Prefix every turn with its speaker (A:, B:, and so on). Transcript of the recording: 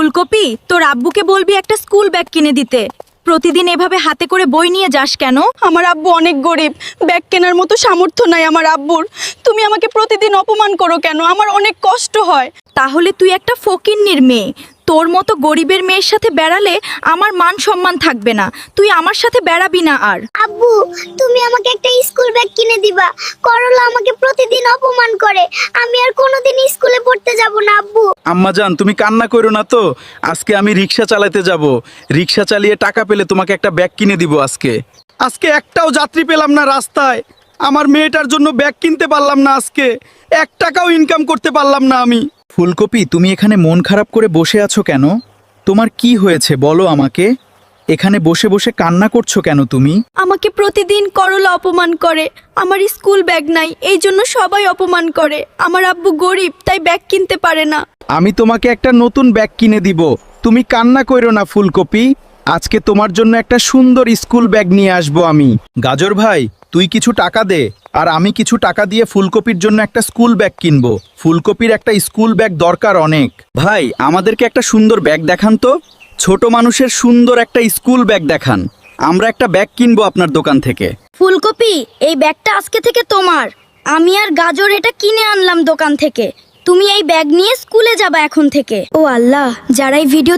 A: ফুলকপি, তোর আব্বুকে বলবি একটা স্কুল ব্যাগ কিনে দিতে। প্রতিদিন এভাবে হাতে করে বই নিয়ে যাস কেন?
B: আমার আব্বু অনেক গরিব, ব্যাগ কেনার মতো সামর্থ্য নাই আমার আব্বুর। তুমি আমাকে প্রতিদিন অপমান করো কেন? আমার অনেক কষ্ট হয়।
A: তাহলে তুই একটা ফকিন্নির মেয়ে। তোর মতো গরিবের মেয়ের সাথে বেড়ালে আমার মান সম্মান থাকবে না। তুই আমার সাথে বেড়াবি না আর।
C: আব্বু, তুমি আমাকে একটা স্কুল ব্যাগ কিনে দিবা। করলা আমাকে প্রতিদিন অপমান করে। আমি আর কোনোদিন স্কুলে পড়তে যাব না আব্বু।
D: আম্মাজান, তুমি কান্না করো না তো। আজকে আমি রিক্সা চালাতে যাব। রিক্সা চালিয়ে টাকা পেলে তোমাকে একটা ব্যাগ কিনে দিব। আজকে একটাও যাত্রী পেলাম না রাস্তায়। আমার মেয়েটার জন্য ব্যাগ কিনতে পারলাম না। আজকে 1 টাকাও ইনকাম করতে পারলাম না আমি। ফুলকপি, তুমি এখানে মন খারাপ করে বসে আছো কেন? তোমার কি হয়েছে বলো আমাকে। এখানে বসে বসে কান্না করছো কেন তুমি?
A: আমাকে প্রতিদিন করলা অপমান করে। আমার স্কুল ব্যাগ নাই, এই জন্য সবাই অপমান করে। আমার আব্বু গরিব, তাই ব্যাগ কিনতে পারে না।
D: আমি তোমাকে একটা নতুন ব্যাগ কিনে দিব। তুমি কান্না করো না ফুলকপি। আজকে তোমার জন্য একটা সুন্দর স্কুল ব্যাগ নিয়ে আসবো আমি। গাজর ভাই, তুই কিছু টাকা দে, আর আমি কিছু টাকা দিয়ে ফুলকপির জন্য একটা স্কুল ব্যাগ কিনবো। ফুলকপির একটা স্কুল ব্যাগ দরকার অনেক। ভাই, আমাদেরকে একটা সুন্দর ব্যাগ দেখান তো। ছোট মানুষের সুন্দর একটা স্কুল ব্যাগ দেখান। আমরা একটা ব্যাগ কিনবো আপনার দোকান থেকে।
A: ফুলকপি, এই ব্যাগটা আজকে থেকে তোমার। আমি আর গাজর এটা কিনে আনলাম দোকান থেকে। তুমি এই ব্যাগ নিয়ে স্কুলে যাবা এখন থেকে। ও আল্লাহ, যারা এই ভিডিও